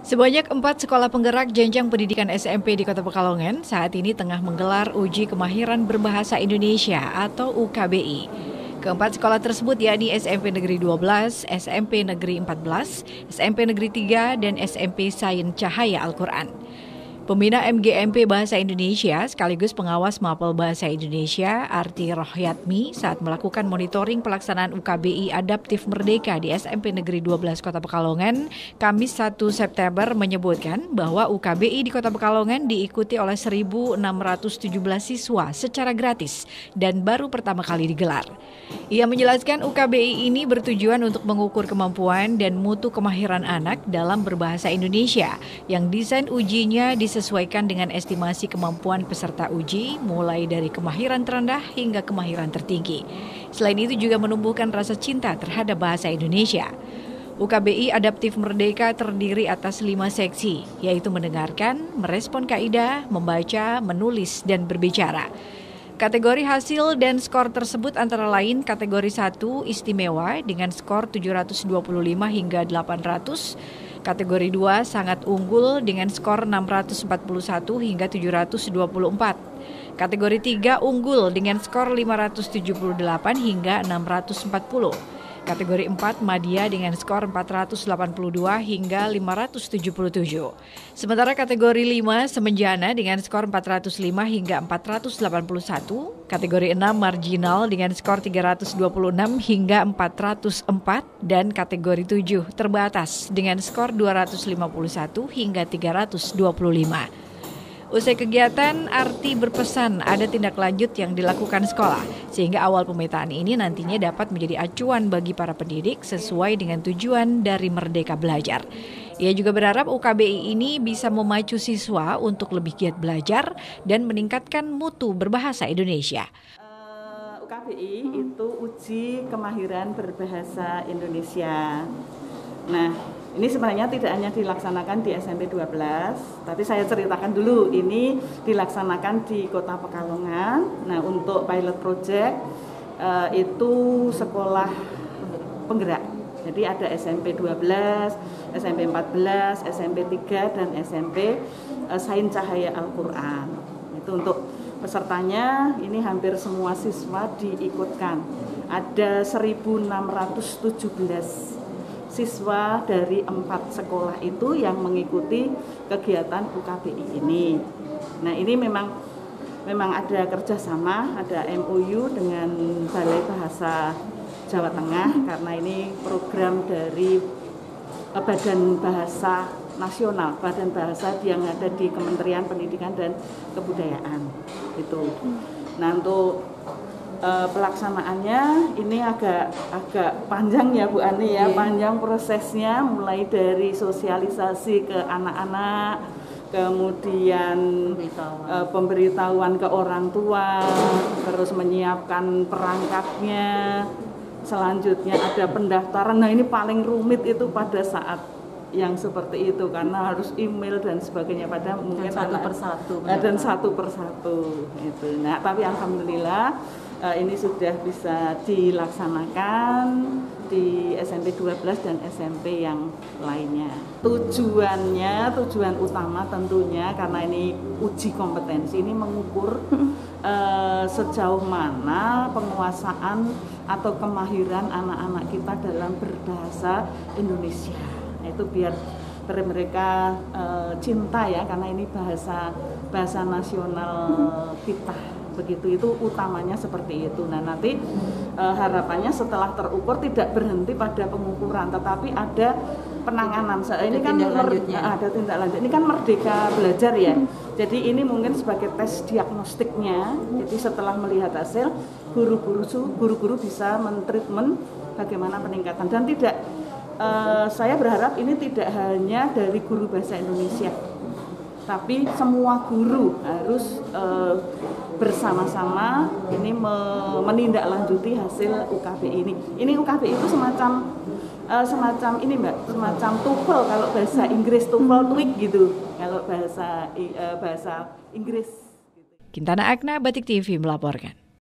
Sebanyak 4 sekolah penggerak jenjang pendidikan SMP di Kota Pekalongan saat ini tengah menggelar uji kemahiran berbahasa Indonesia atau UKBI. Keempat sekolah tersebut yakni SMP Negeri 12, SMP Negeri 14, SMP Negeri 3, dan SMP Sains Cahaya Al-Quran. Pembina MGMP Bahasa Indonesia sekaligus pengawas Mapel Bahasa Indonesia Arti Rohyatmi saat melakukan monitoring pelaksanaan UKBI Adaptif Merdeka di SMP Negeri 12 Kota Pekalongan, Kamis 1 September menyebutkan bahwa UKBI di Kota Pekalongan diikuti oleh 1.617 siswa secara gratis dan baru pertama kali digelar. Ia menjelaskan UKBI ini bertujuan untuk mengukur kemampuan dan mutu kemahiran anak dalam berbahasa Indonesia yang desain ujinya disesuaikan dengan estimasi kemampuan peserta uji mulai dari kemahiran terendah hingga kemahiran tertinggi. Selain itu juga menumbuhkan rasa cinta terhadap bahasa Indonesia. UKBI Adaptif Merdeka terdiri atas 5 seksi, yaitu mendengarkan, merespon kaidah, membaca, menulis, dan berbicara. Kategori hasil dan skor tersebut antara lain kategori 1 istimewa dengan skor 725 hingga 800, kategori 2 sangat unggul dengan skor 641 hingga 724, kategori 3 unggul dengan skor 578 hingga 640, kategori 4 Madya dengan skor 482 hingga 577. Sementara kategori 5 Semenjana dengan skor 405 hingga 481, kategori 6 Marginal dengan skor 326 hingga 404, dan kategori 7 Terbatas dengan skor 251 hingga 325. Usai kegiatan, Arti berpesan ada tindak lanjut yang dilakukan sekolah, sehingga awal pemetaan ini nantinya dapat menjadi acuan bagi para pendidik sesuai dengan tujuan dari Merdeka Belajar. Ia juga berharap UKBI ini bisa memacu siswa untuk lebih giat belajar dan meningkatkan mutu berbahasa Indonesia. UKBI itu uji kemahiran berbahasa Indonesia. Nah, ini sebenarnya tidak hanya dilaksanakan di SMP 12, tapi saya ceritakan dulu, ini dilaksanakan di Kota Pekalongan. Nah, untuk pilot project itu sekolah penggerak. Jadi ada SMP 12, SMP 14, SMP 3, dan SMP Sains Cahaya Al-Quran. Itu untuk pesertanya, ini hampir semua siswa diikutkan. Ada 1.617 siswa dari 4 sekolah itu yang mengikuti kegiatan UKBI ini. Nah, ini memang ada kerjasama, ada MOU dengan Balai Bahasa Jawa Tengah karena ini program dari Badan Bahasa Nasional, Badan Bahasa yang ada di Kementerian Pendidikan dan Kebudayaan. Itu. Nah, untuk pelaksanaannya ini agak panjang ya Bu Ani ya, panjang prosesnya mulai dari sosialisasi ke anak-anak, kemudian pemberitahuan ke orang tua, terus menyiapkan perangkatnya, selanjutnya ada pendaftaran. Nah, ini paling rumit itu pada saat yang seperti itu karena harus email dan sebagainya, pada mungkin satu persatu dan satu persatu itu. Nah, tapi alhamdulillah ini sudah bisa dilaksanakan di SMP 12 dan SMP yang lainnya. Tujuan utama tentunya karena ini uji kompetensi, ini mengukur sejauh mana penguasaan atau kemahiran anak-anak kita dalam berbahasa Indonesia. Itu biar mereka cinta ya, karena ini bahasa nasional kita. Begitu, itu utamanya seperti itu. Nah, nanti harapannya setelah terukur tidak berhenti pada pengukuran, tetapi ada penanganan. Ini kan ada tindak lanjut. Ini kan Merdeka Belajar ya. Jadi ini mungkin sebagai tes diagnostiknya. Jadi setelah melihat hasil, guru-guru bisa mentreatment bagaimana peningkatan, dan tidak. Saya berharap ini tidak hanya dari guru bahasa Indonesia, tapi semua guru harus bersama-sama ini menindaklanjuti hasil UKBI ini. Ini UKBI itu semacam ini Mbak, semacam TOEFL kalau bahasa Inggris, TOEFL TOEIC gitu. Kalau bahasa Inggris. Kintana Agna, Batik TV melaporkan.